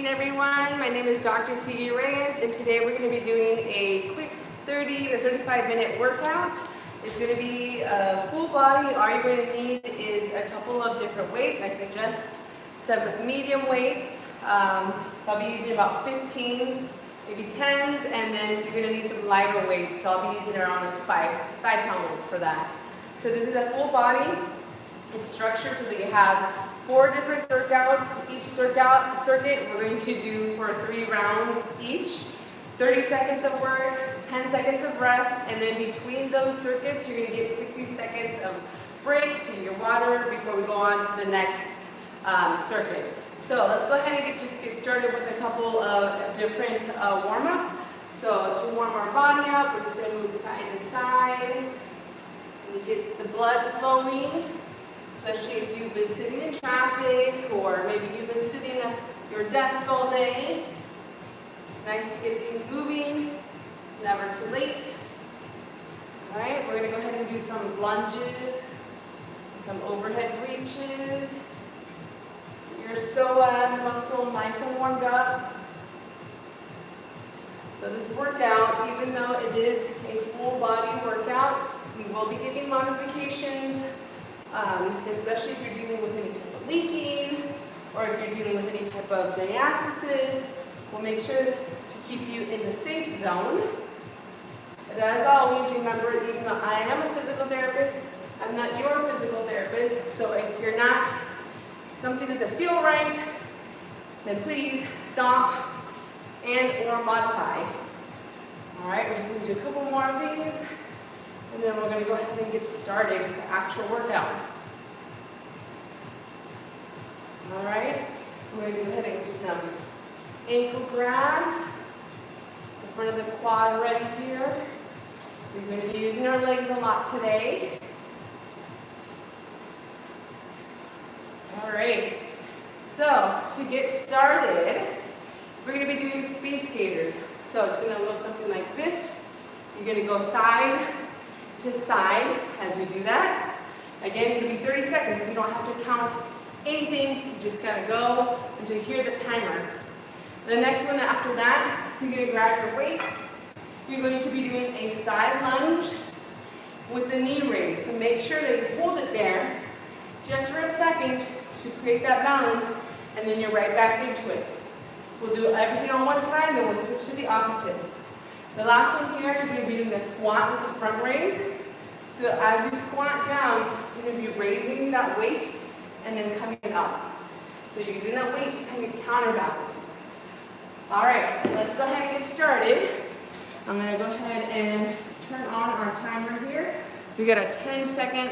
everyone. My name is Dr. Sigri Reyes, and today we're going to be doing a quick 30 to 35 minute workout. It's going to be a full body. All you're going to need is a couple of different weights. I suggest some medium weights. I'll be using about 15s, maybe 10s, and then you're going to need some lighter weights. So I'll be using around like 5-pound weights for that. So this is a full body. It's structured so that you have 4 different workouts. Each circuit we're going to do for 3 rounds each. 30 seconds of work, 10 seconds of rest, and then between those circuits you're going to get 60 seconds of break to get your water before we go on to the next circuit. So let's go ahead and just get started with a couple of different warm-ups. So to warm our body up, we're just going to move side to side. We get the blood flowing, especially if you've been sitting in traffic or maybe you've been sitting at your desk all day. It's nice to get things moving. It's never too late. All right, we're going to go ahead and do some lunges, some overhead reaches. Your psoas muscle nice and warmed up. So this workout, even though it is a full body workout, we will be giving modifications, especially if you're dealing with any type of leaking or if you're dealing with any type of diastasis. We'll make sure to keep you in the safe zone. But as always, remember, even though I am a physical therapist, I'm not your physical therapist. So if you're not, something doesn't feel right, then please stop and or modify. All right, we're just going to do a couple more of these, and then we're going to go ahead and get started with the actual workout. All right, we're going to go ahead and do some ankle grabs. The front of the quad right here. We're going to be using our legs a lot today. All right, so to get started, we're going to be doing speed skaters. So it's going to look something like this. You're going to go side to side as you do that. Again, it's going to be 30 seconds, so you don't have to count anything. You just kind of go until you hear the timer. The next one after that, you're going to grab your weight. You're going to be doing a side lunge with the knee raise. So make sure that you hold it there just for a second to create that balance, and then you're right back into it. We'll do everything on one side, then we'll switch to the opposite. The last one here, you're going to be doing the squat with the front raise. So as you squat down, you're going to be raising that weight and then coming up. So you're using that weight to kind of counterbalance. All right, let's go ahead and get started. I'm going to go ahead and turn on our timer here. We got a 10-second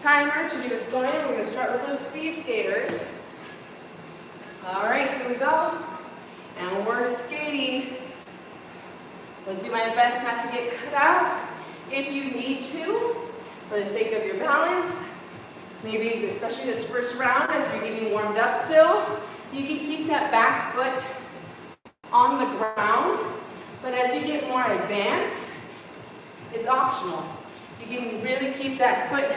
timer to get us going. We're going to start with those speed skaters. All right, here we go. And we're skating. I'll do my best not to get cut out. If you need to, for the sake of your balance, maybe especially this first round as you're getting warmed up still, you can keep that back foot on the ground. But as you get more advanced, it's optional. You can really keep that foot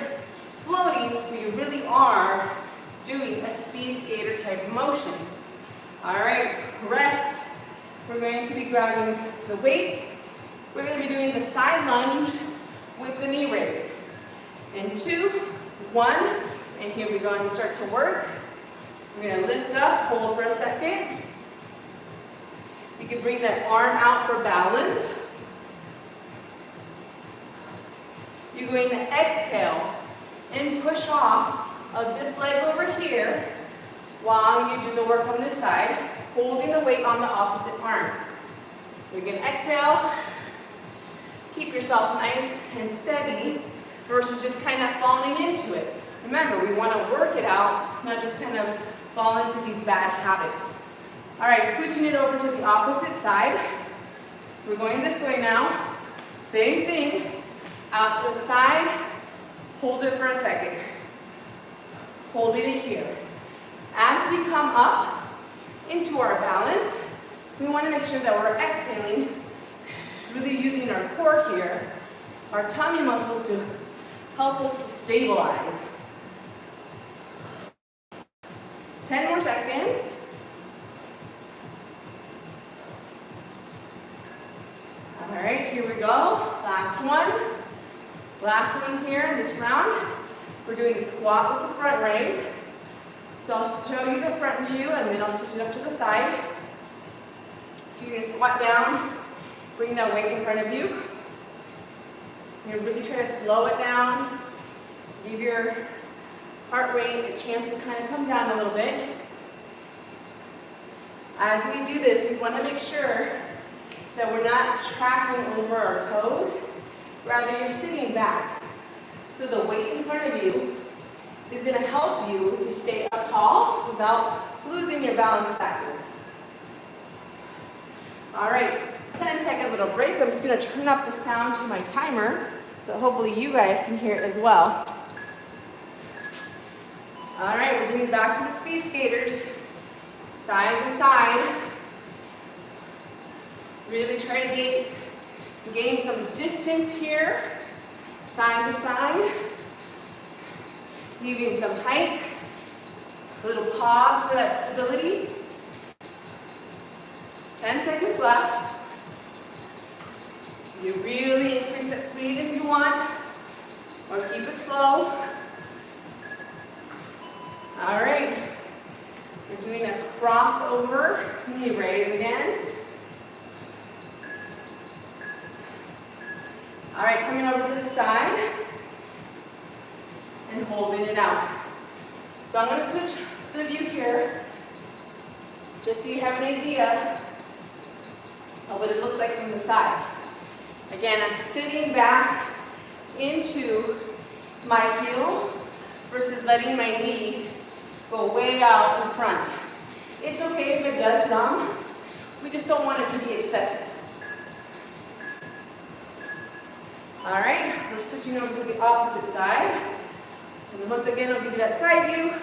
floating so you really are doing a speed skater type motion. All right, rest. We're going to be grabbing the weight. We're going to be doing the side lunge with the knee raise. In 2, 1, and here we go and start to work. We're going to lift up, hold for a second. You can bring that arm out for balance. You're going to exhale and push off of this leg over here while you do the work on this side, holding the weight on the opposite arm. So again, exhale, keep yourself nice and steady versus just kind of falling into it. Remember, we want to work it out, not just kind of fall into these bad habits. All right, switching it over to the opposite side. We're going this way now. Same thing, out to the side, hold it for a second. Holding it here. As we come up into our balance, we want to make sure that we're exhaling, really using our core here, our tummy muscles to help us to stabilize. 10 more seconds. here we go. Last one. Last one here in this round. We're doing a squat with the front raise. So I'll show you the front view and then I'll switch it up to the side. So you're gonna squat down, bring that weight in front of you. You're really trying to slow it down. Give your heart rate a chance to kind of come down a little bit. As we do this, we want to make sure that we're not tracking over our toes. Rather, you're sitting back. So the weight in front of you is going to help you to stay up tall without losing your balance backwards. All right, 10-second little break. I'm just going to turn up the sound to my timer, so hopefully you guys can hear it as well. All right, we're moving back to the speed skaters. Side to side. Really try to gain some distance here. Side to side. Leaving some height. A little pause for that stability. 10 seconds left. You really increase that speed if you want, or keep it slow. All right. We're doing a crossover knee raise again. All right, coming over to the side and holding it out. So I'm going to switch the view here, just so you have an idea of what it looks like from the side. Again, I'm sitting back into my heel versus letting my knee go way out in front. It's okay if it does some. We just don't want it to be excessive. All right, we're switching over to the opposite side. And then once again, I'll give you that side view,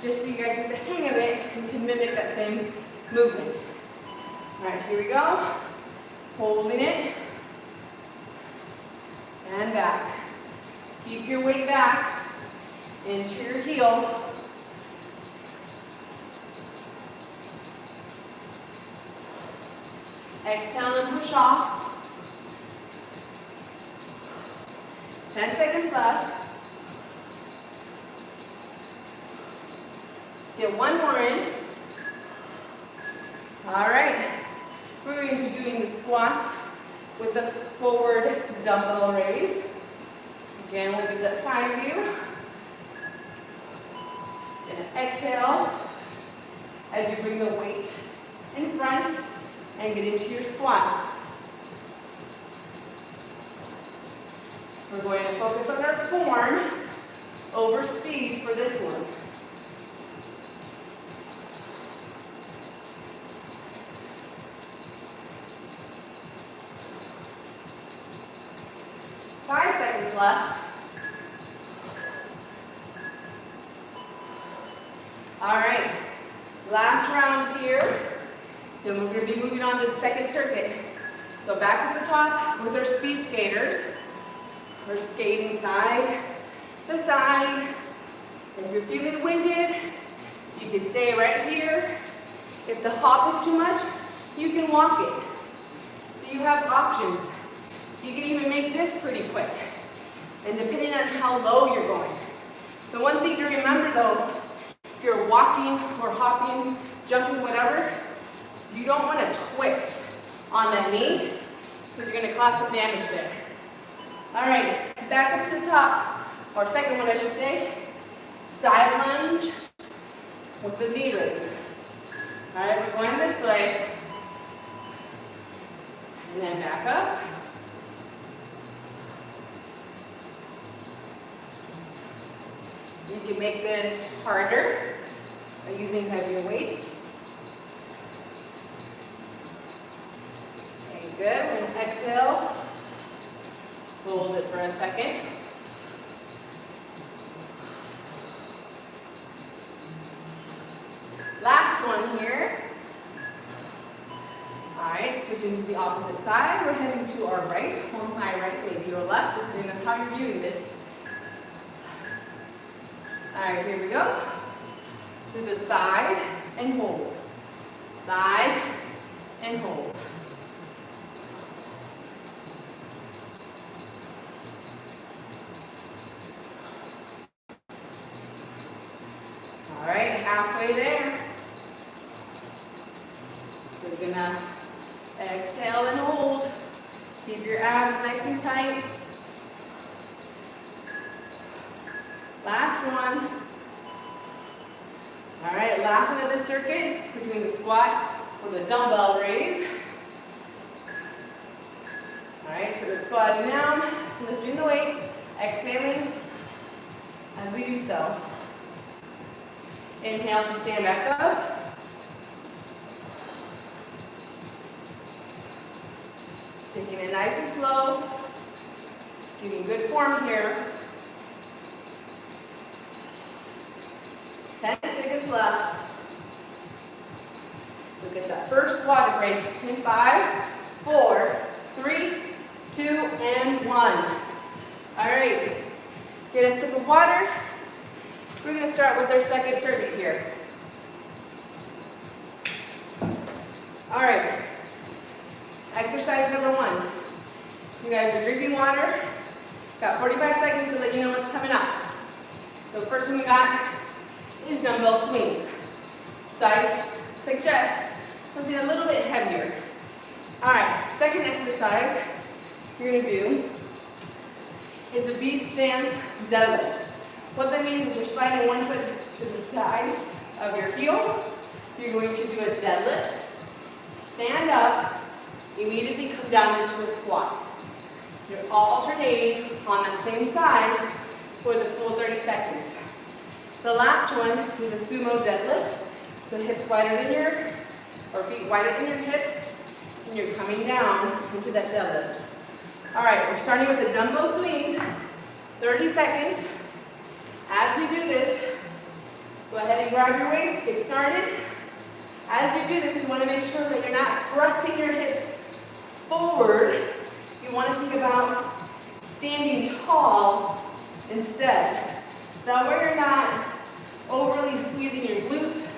just so you guys get the hang of it and can mimic that same movement. All right, here we go. Holding it. And back. Keep your weight back into your heel. Exhale and push off. 10 seconds left. Let's get one more in. All right. We're going to be doing the squats with the forward dumbbell raise. Again, we'll do that side view. And exhale as you bring the weight in front and get into your squat. We're going to focus on our form over speed for this one. Five seconds left. All right, last round here. Then we're going to be moving on to the second circuit. So back at the top with our speed skaters. We're skating side to side. If you're feeling winded, you can stay right here. If the hop is too much, you can walk it. So you have options. You can even make this pretty quick. And depending on how low you're going. The one thing to remember though, if you're walking or hopping, jumping, whatever, you don't want to twist on that knee because you're going to cause some damage there. All right, back up to the top, or second one I should say, side lunge with the knee raise. All right, we're going this way, and then back up. You can make this harder by using heavier weights. Okay, good. We're going to exhale. Hold it for a second. Last one here. All right, switching to the opposite side. We're heading to our right, or my right, maybe your left, depending on how you're viewing this. All right, here we go. To the side and hold. Side and hold. We're gonna exhale and hold. Keep your abs nice and tight. Last one. All right, last one of this circuit, between the squat or the dumbbell raise. All right, so we're squatting down, lifting the weight, exhaling as we do so. Inhale to stand back up. Taking it nice and slow, getting good form here. 10 seconds left. Look at that first water break in 5, 4, 3, 2, and 1. All right, get a sip of water. We're going to start with our second circuit here. All right, exercise number 1. You guys are drinking water. Got 45 seconds to let you know what's coming up. So first one we got is dumbbell swings. So I suggest something a little bit heavier. All right, second exercise you're going to do is a beach stance deadlift. What that means is you're sliding one foot to the side of your heel. You're going to do a deadlift, stand up, immediately come down into a squat. You're alternating on that same side for the full 30 seconds. The last one is a sumo deadlift. So hips wider than your, or feet wider than your hips, and you're coming down into that deadlift. All right, we're starting with the dumbbell swings, 30 seconds. As we do this, go ahead and grab your weights, get started. As you do this, you want to make sure that you're not pressing your hips forward. You want to think about standing tall instead. That way you're not overly squeezing your glutes.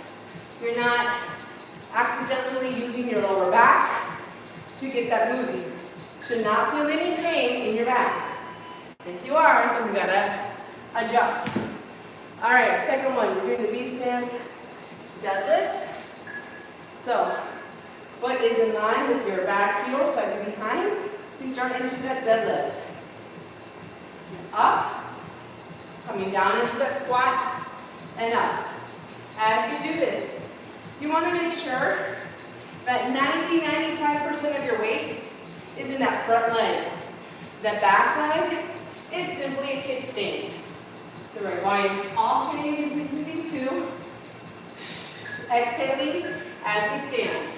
You're not accidentally using your lower back to get that moving. Should not feel any pain in your back. If you are, then you gotta adjust. All right, second one, we're doing the V stance deadlift. So, foot is in line with your back heel, slightly behind. You start into that deadlift. Up, coming down into that squat, and up. As you do this, you want to make sure that 90-95% of your weight is in that front leg. The back leg is simply a kickstand. So we're going alternating between these two, exhaling as we stand.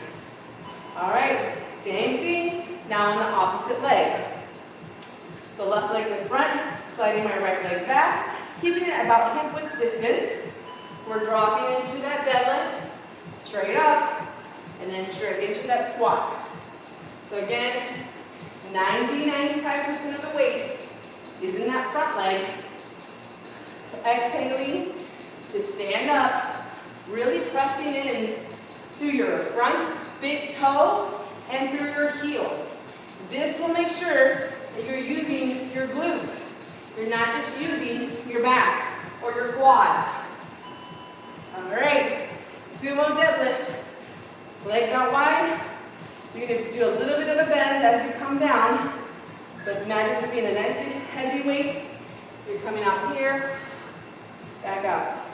All right, same thing, now on the opposite leg. The left leg in front, sliding my right leg back, keeping it about hip width distance. We're dropping into that deadlift, straight up, and then straight into that squat. So again, 90-95% of the weight is in that front leg. Exhaling to stand up, really pressing in through your front big toe and through your heel. This will make sure that you're using your glutes. You're not just using your back or your quads. All right, sumo deadlift. Legs out wide. You're going to do a little bit of a bend as you come down, but imagine this being a nice big heavy weight. You're coming out here, back up.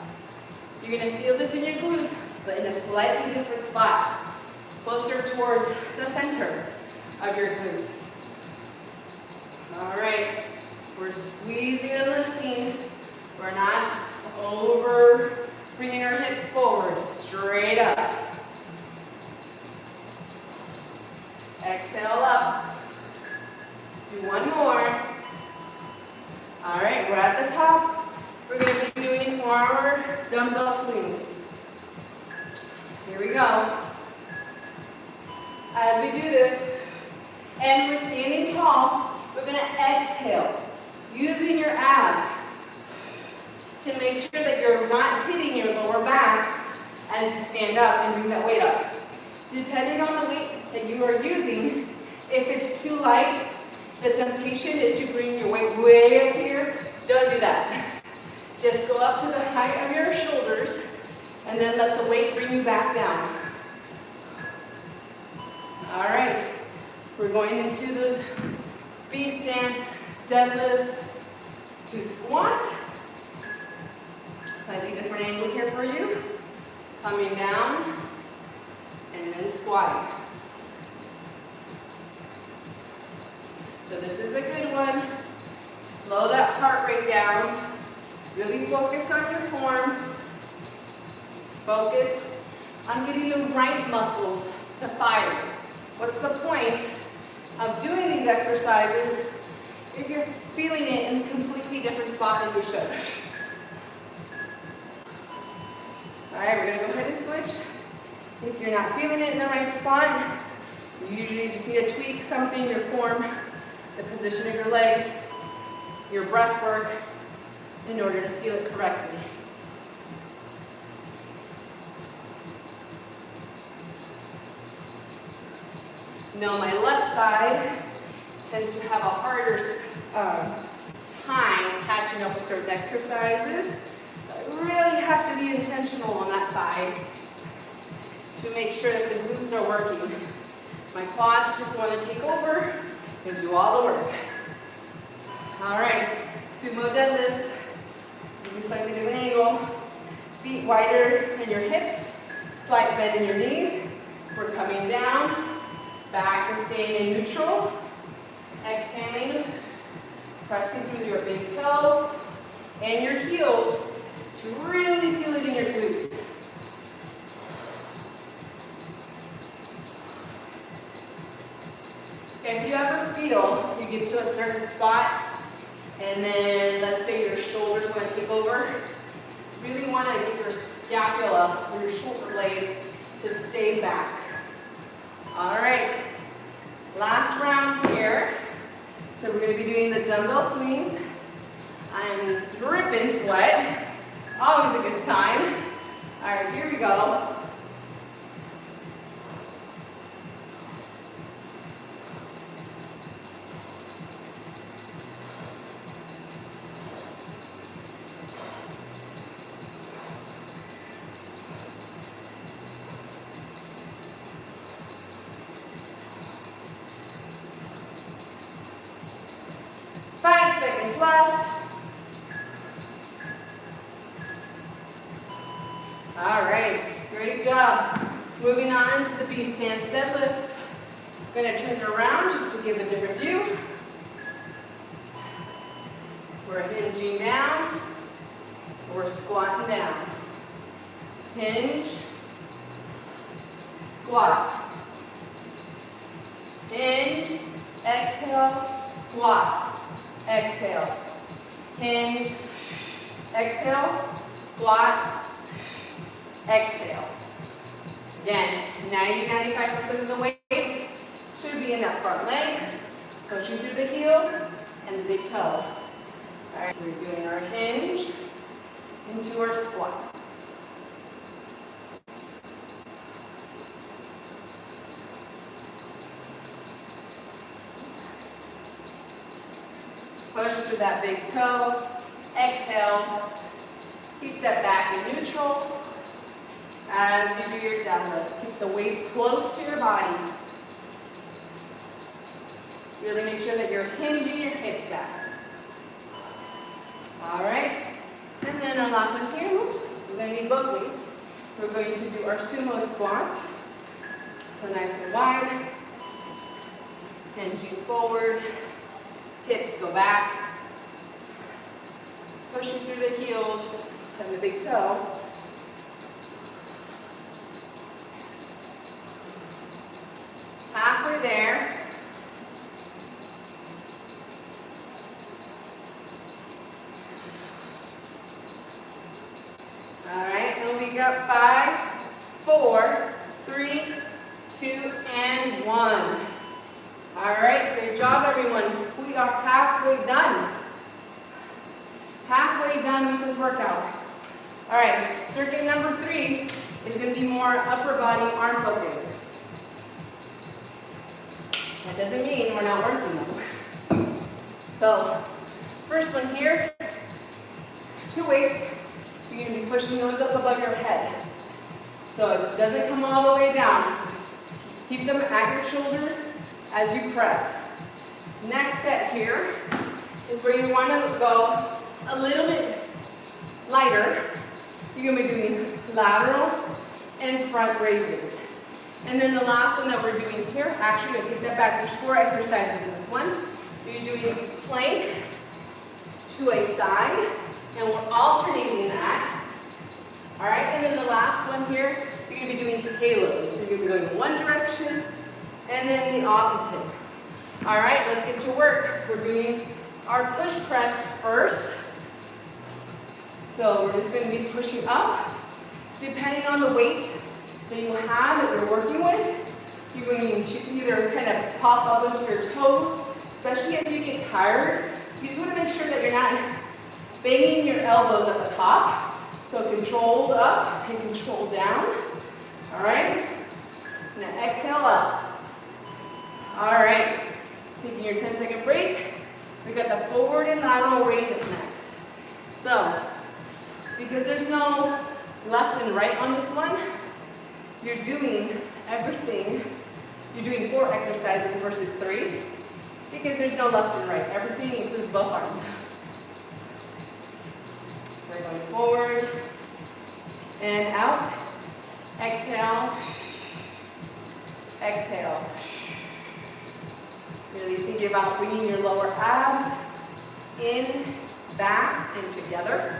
You're going to feel this in your glutes, but in a slightly different spot, closer towards the center of your glutes. All right, we're squeezing and lifting. We're not over bringing our hips forward, straight up. Exhale up. Do one more. All right, we're at the top. We're going to be doing more dumbbell swings. Here we go. As we do this, and we're standing tall, we're going to exhale, using your abs to make sure that you're not hitting your lower back as you stand up and bring that weight up. Depending on the weight that you are using, if it's too light, the temptation is to bring your weight way up here. Don't do that. Just go up to the height of your shoulders and then let the weight bring you back down. All right, we're going into those B stance deadlifts to squat. Slightly different angle here for you. Coming down and then squatting. So this is a good one. Slow that heart rate down. Really focus on your form. Focus on getting the right muscles to fire. What's the point of doing these exercises if you're feeling it in a completely different spot than you should? All right, we're gonna go ahead and switch. If you're not feeling it in the right spot, you usually just need to tweak something, your form, the position of your legs, your breath work, in order to feel it correctly. Now my left side tends to have a harder time catching up with certain exercises. So I really have to be intentional on that side to make sure that the glutes are working. My quads just want to take over and do all the work. All right, sumo deadlifts. Maybe slightly different angle. Feet wider than your hips. Slight bend in your knees. We're coming down. Back to staying in neutral. Exhaling. Pressing through your big toe and your heels to really feel it in your glutes. Okay, if you ever feel you get to a certain spot and then let's say your shoulders want to take over, you really want to get your scapula or your shoulder blades to stay back. All right, last round here. So we're going to be doing the dumbbell swings. I'm dripping sweat. Always a good sign. All right, here we go. Left. All right, great job. Moving on to the B stance deadlifts. I'm going to turn it around just to give a different view. We're hinging down. We're squatting down. Hinge. Squat. Hinge. Exhale. Squat. Exhale, hinge, exhale, squat, exhale. Again, 90-95% of the weight should be in that front leg, pushing through the heel and the big toe. All right, we're doing our hinge into our squat. Push through that big toe. Exhale. Keep that back in neutral as you do your deadlifts. Keep the weights close to your body. Really make sure that you're hinging your hips back. All right. And then our last one here. Oops. We're going to need both weights. We're going to do our sumo squats. So nice and wide. Hinging forward. Hips go back, pushing through the heels and the big toe. Halfway there. All right, and we got 5, 4, 3, 2, and 1. All right, great job, everyone. We are halfway done. Halfway done with this workout. All right, circuit number 3 is going to be more upper body arm focus. That doesn't mean we're not working them. So, first one here, 2 weights. You're going to be pushing those up above your head. So it doesn't come all the way down. Keep them at your shoulders as you press. Next set here is where you want to go a little bit lighter. You're going to be doing lateral and front raises. And then the last one that we're doing here, actually I'm going to take that back. There's 4 exercises in this one. You're doing plank to a side, and we're alternating that. All right, and then the last one here, you're going to be doing halos. So you're going to be going one direction and then the opposite. All right, let's get to work. We're doing our push press first. So we're just going to be pushing up. Depending on the weight that you have that you're working with, you're going to either kind of pop up into your toes, especially if you get tired. You just want to make sure that you're not banging your elbows at the top. So controlled up and controlled down. All right. Now exhale up. All right. Taking your 10-second break. We got the forward and lateral raises next. So, because there's no left and right on this one, you're doing everything. You're doing 4 exercises versus 3 because there's no left and right. Everything includes both arms. We're going forward and out. Exhale. Exhale. Really thinking about bringing your lower abs in, back, and together.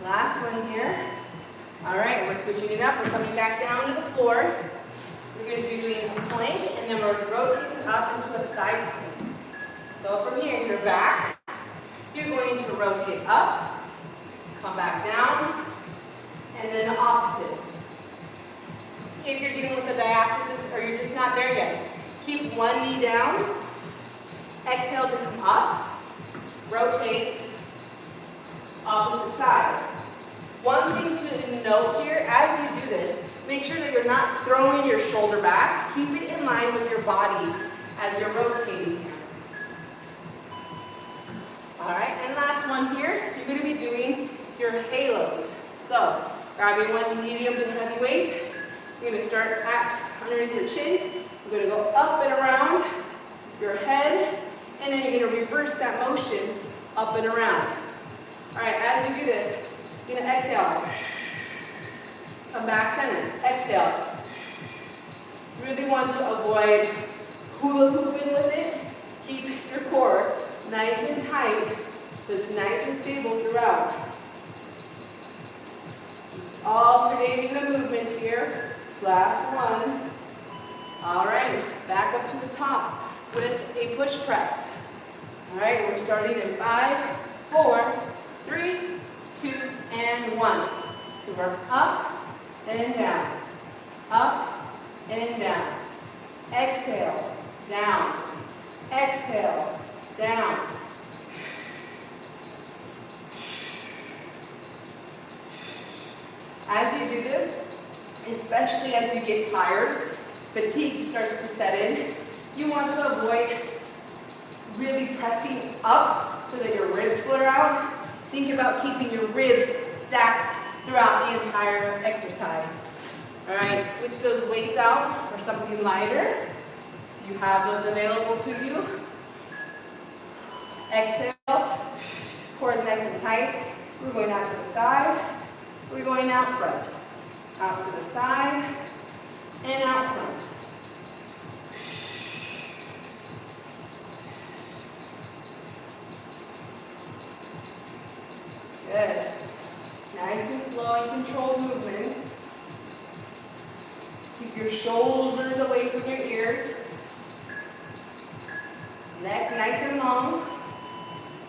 Last one here. All right, we're switching it up. We're coming back down to the floor. We're going to be doing a plank, and then we're rotating up into a side plank. So from here, you're back. You're going to rotate up, come back down, and then the opposite. If you're dealing with the diastasis or you're just not there yet, keep one knee down, exhale to come up, rotate, opposite side. One thing to note here, as you do this, make sure that you're not throwing your shoulder back. Keep it in line with your body as you're rotating. All right, and last one here, you're going to be doing your halos. So, grabbing one medium to heavy weight, you're going to start at underneath your chin. You're going to go up and around your head, and then you're going to reverse that motion up and around. All right, as you do this, you're going to exhale. Come back center. Exhale. Really want to avoid hula hooping with it. Keep your core nice and tight so it's nice and stable throughout. Just alternating the movements here. Last one. All right, back up to the top with a push press. All right, we're starting in 5, 4, 3, 2, and 1. So we're up and down, up and down. Exhale, down. Exhale, down. As you do this, especially as you get tired, fatigue starts to set in, you want to avoid really pressing up so that your ribs flare out. Think about keeping your ribs stacked throughout the entire exercise. All right, switch those weights out for something lighter. You have those available to you. Exhale, core is nice and tight. We're going out to the side. We're going out front. Out to the side and out front. Good. Nice and slow and controlled movements. Keep your shoulders away from your ears. Neck nice and long.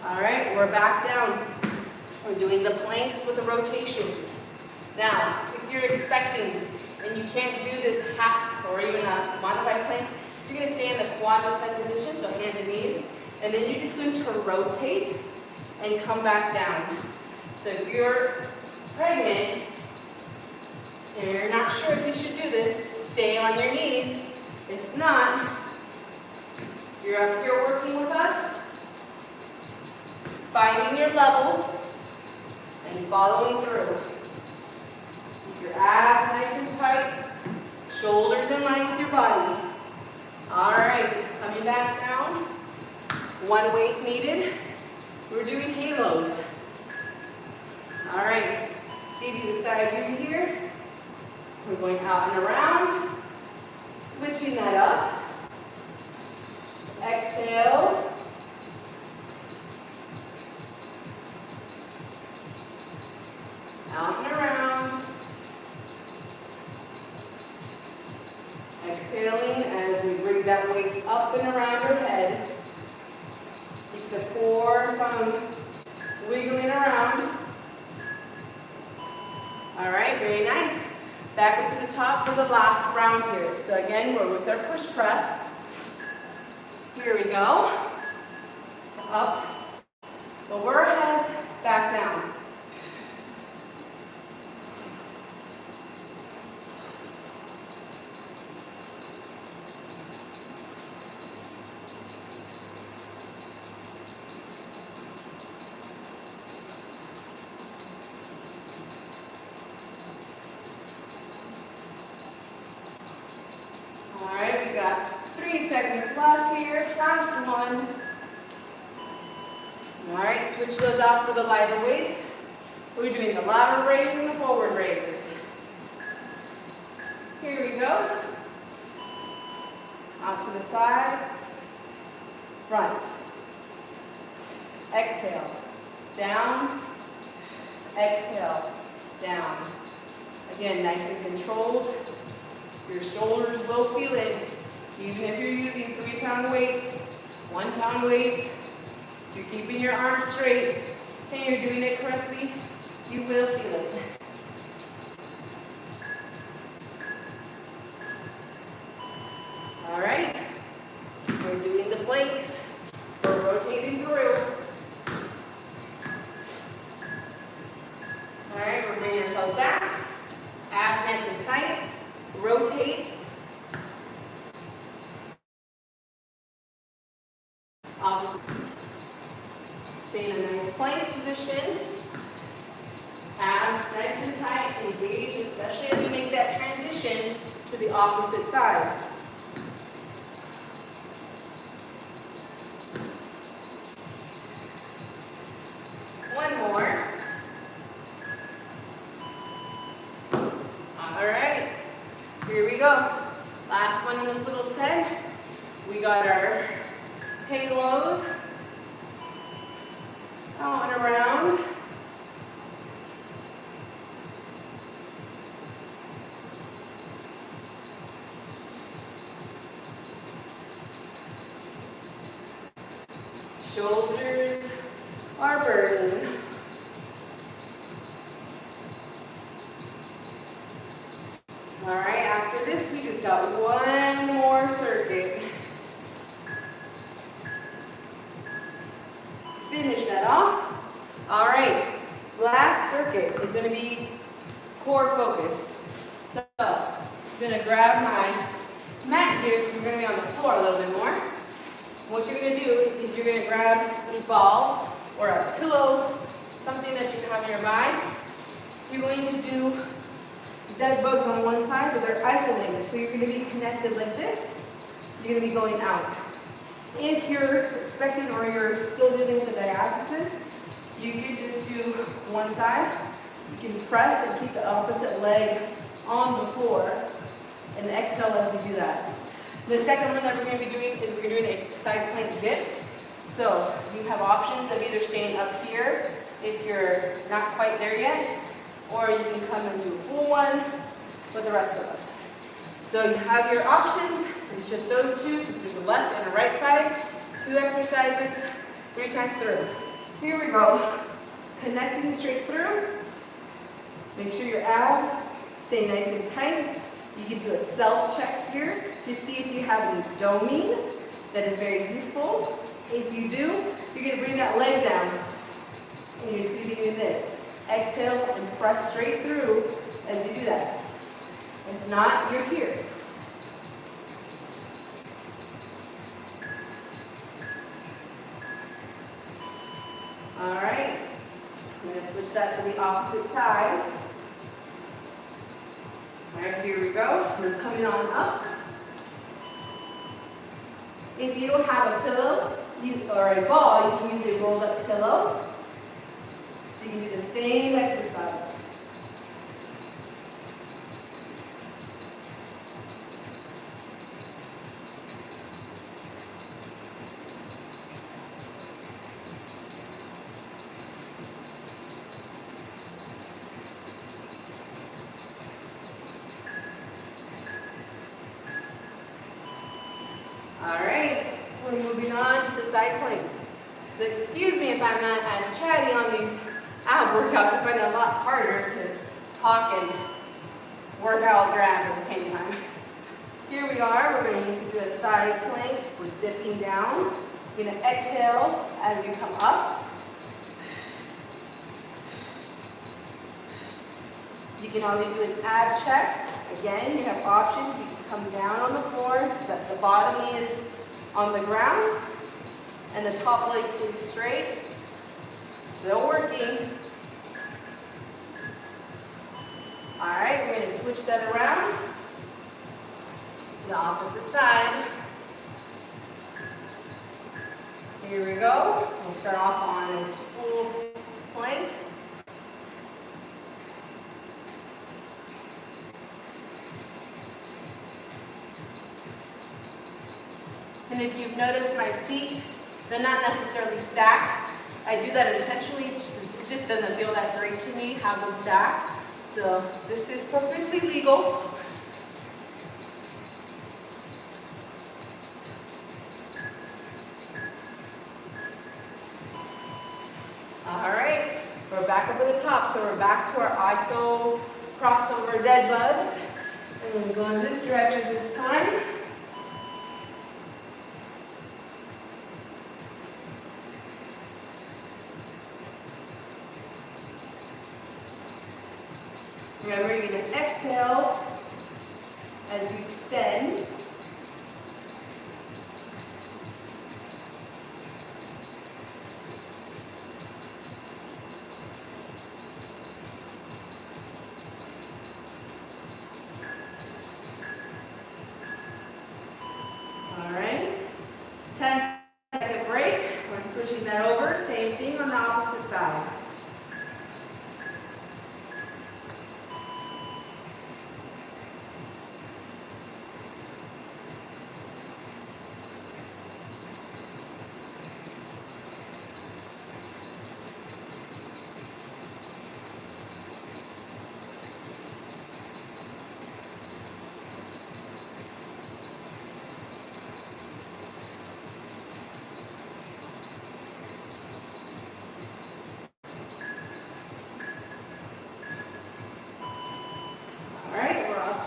All right, we're back down. We're doing the planks with the rotations. Now, if you're expecting and you can't do this half or even a modified plank, you're going to stay in the quadruped plank position, so hands and knees, and then you're just going to rotate and come back down. So if you're pregnant and you're not sure if you should do this, stay on your knees. If not, you're up here working with us, finding your level, and following through. Keep your abs nice and tight, body. All right, coming back down. One weight needed. We're doing halos. All right, give you the side view here. We're going out and around. Switching that up. Exhale. Out and around. Exhaling as we bring that weight up and around your head. Keep the core from wiggling around. All right, very nice. Back up to the top for the last round here. So again, we're with our push press. Here we go. Up, over our heads, back down. All right, we got 3 seconds left here. Last one. All right, switch those out for the lighter weights. We're doing the lateral raise and the forward raises. Here we go. Out to the side. Front. Exhale. Down. Exhale. Down. Again, nice and controlled. Your shoulders will feel it. Even if you're using 3-pound weights, 1-pound weights, if you're keeping your arms straight and you're doing it correctly, you will feel it. All right, we're doing the planks. We're rotating through. All right, we're bringing ourselves back. Abs nice and tight. Rotate. Opposite. Stay in a nice plank position. Abs nice and tight. Engage, especially as you make that transition to the opposite side. One more. All right. Here we go. Last one in this little set. We got our halos. Out and around. Shoulders are burdened. All right, after this, we just got one more circuit. Finish that off. All right, last circuit is going to be core focused. So, just going to grab my mat here. We're going to be on the floor a little bit more. What you're going to do is you're going to grab a ball or a pillow, something that you have nearby. You're going to do dead bugs on one side, but they're isolated. So you're going to be connected like this. You're going to be going out. If you're expecting or you're still dealing with the diastasis, you can just do one side. You can press and keep the opposite leg on the floor and exhale as you do that. The second one that we're going to be doing is we're doing a side plank dip. So you have options of either staying up here if you're not quite there yet, or you can come and do a full one with the rest of us. So you have your options. It's just those two, since there's a left and a right side. 2 exercises, 3 times through. Here we go. Connecting straight through. Make sure your abs stay nice and tight. You can do a self-check here to see if you have any doming. That is very useful. If you do, you're going to bring that leg down. And you're just going to be doing this. Exhale and press straight through as you do that. If not, you're here. All right. I'm going to switch that to the opposite side. All right, here we go. So we're coming on up. If you don't have a pillow or a ball, you can use a rolled up pillow. So you can do the same exercise. Alright, we're moving on to the side planks. So excuse me if I'm not as chatty on these ab workouts. I find it a lot harder to talk and work out your abs at the same time. Here we are, we're going to do a side plank. We're dipping down. You're going to exhale as you come up. You can always do an ab check. Again, you have options. You can come down on the floor so that the bottom knee is on the ground and the top leg stays straight. Still working. All right, we're going to switch that around to the opposite side. Here we go. We'll start off on a full plank. And if you've noticed my feet, they're not necessarily stacked. I do that intentionally. It just doesn't feel that great to me, have them stacked. So this is perfectly legal. All right, we're back up at the top. So we're back to our ISO crossover dead bugs. And we'll go in this direction this time. Remember, you're going to exhale as you extend. All right, 10-second break. We're switching that over. Same thing on the opposite side.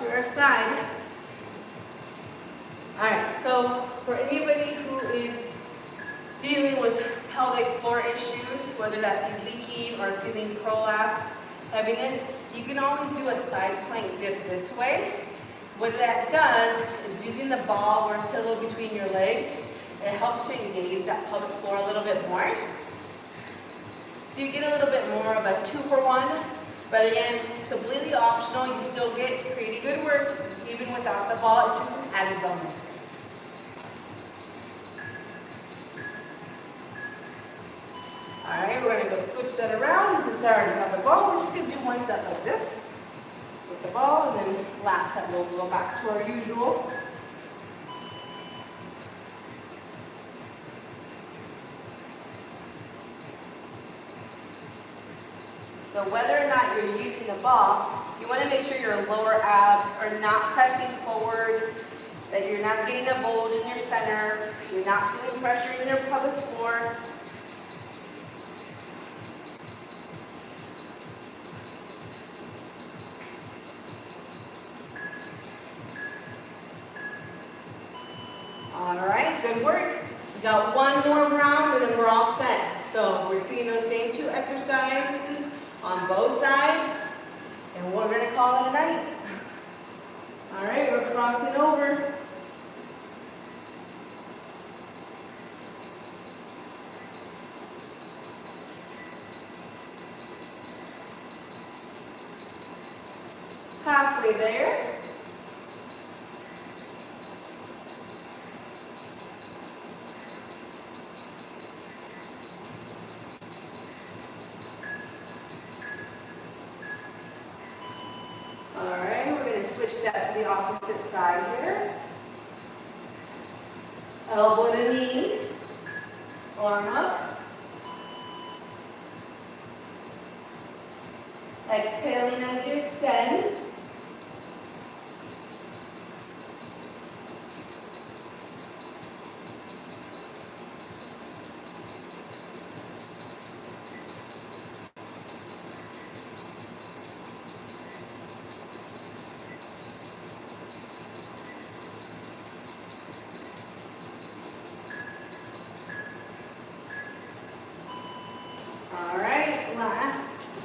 To our side. All right, so for anybody who is dealing with pelvic floor issues, whether that be leaking or feeling prolapse, heaviness, you can always do a side plank dip this way. What that does is using the ball or pillow between your legs, it helps to engage that pelvic floor a little bit more. So you get a little bit more of a 2-for-1. But again, it's completely optional. You still get pretty good work even without the ball. It's just an added bonus. All right, we're going to go switch that around. Since I already have the ball, we're just going to do one set like this with the ball, and then last set we'll go back to our usual. So whether or not you're using the ball, you want to make sure your lower abs are not pressing forward, that you're not getting a bulge in your center, you're not feeling pressure in your pelvic floor. All right, good work. We got one more round and then we're all set. So we're repeating those same 2 exercises on both sides, and we're going to call it a night. All right, we're crossing over. Halfway there. opposite side here. Elbow to knee, arm up. Exhaling as you extend.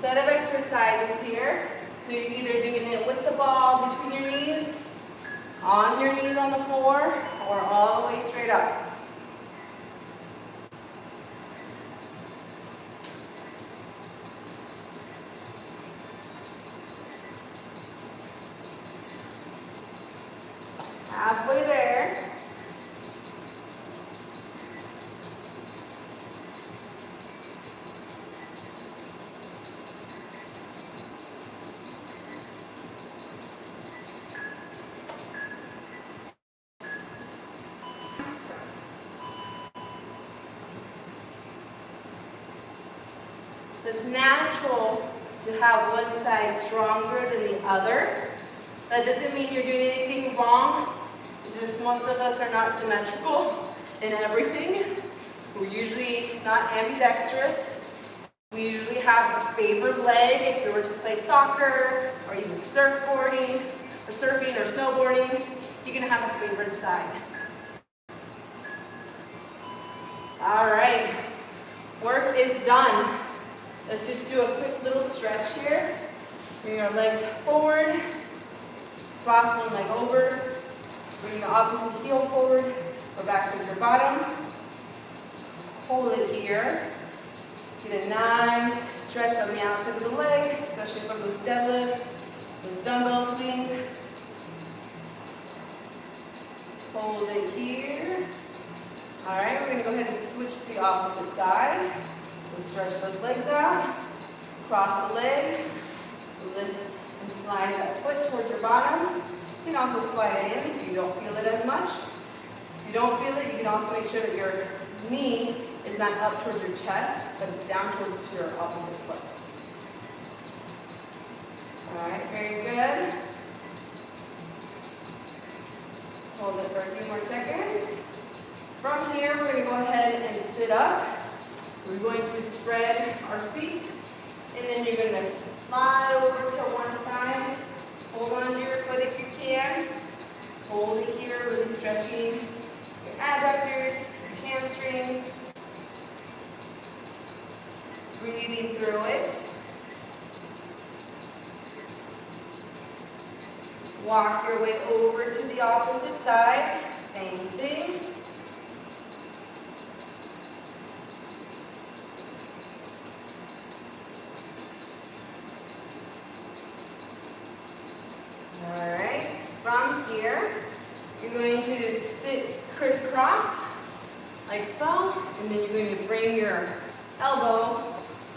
Set of exercises here. So you're either doing it with the ball between your knees, on your knees on the floor, or all the way straight up. Halfway there. So it's natural to have one side stronger than the other. That doesn't mean you're doing anything wrong. It's just most of us are not symmetrical in everything. We're usually not ambidextrous. We usually have a favored leg if you were to play soccer or even surfboarding or surfing or snowboarding. You're going to have a favored side. All right, work is done. Let's just do a quick little stretch here. Bring your legs forward, cross one leg over, bring the opposite heel forward, go back with your bottom. Hold it here. Get a nice stretch on the outside of the leg, especially from those deadlifts, those dumbbell swings. Hold it here. All right, we're gonna go ahead and switch to the opposite side. We'll stretch those legs out, cross the leg, lift and slide that foot towards your bottom. You can also slide it in if you don't feel it as much. If you don't feel it, you can also make sure that your knee is not up towards your chest, but it's down towards your opposite foot. All right, very good. Let's hold it for a few more seconds. From here, we're going to go ahead and sit up. We're going to spread our feet, and then you're going to slide over to one side. Hold on to your foot if you can. Hold it here, really stretching your adductors, your hamstrings. Breathing through it. Walk your way over to the opposite side. Same thing. Alright, from here, you're going to sit crisscross, like so, and then you're going to bring your elbow,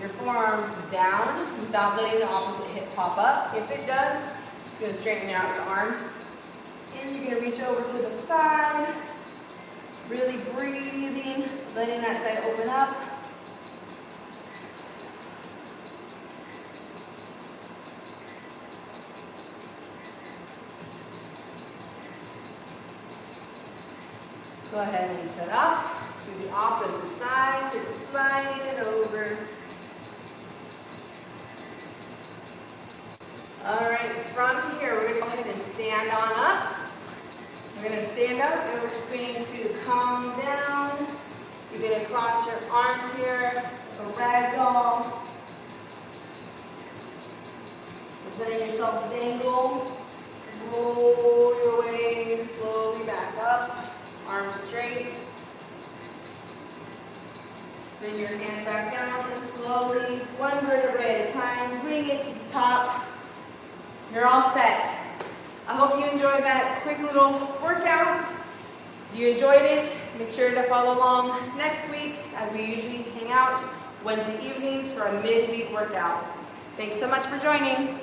your forearm down without letting the opposite hip pop up. If it does, just going to straighten out your arm. And you're going to reach over to the side, really breathing, letting that side open up. Go ahead and set up to the opposite side, so you're sliding it over. All right, from here, we're going to go ahead and stand on up. We're going to stand up, and we're just going to come down. You're going to cross your arms here, a ragdoll. Letting yourself dangle. Roll your way slowly back up. Arms straight. Bring your hand back down and slowly, one vertebrae at a time, bring it to the top. You're all set. I hope you enjoyed that quick little workout. If you enjoyed it, make sure to follow along next week as we usually hang out Wednesday evenings for a midweek workout. Thanks so much for joining.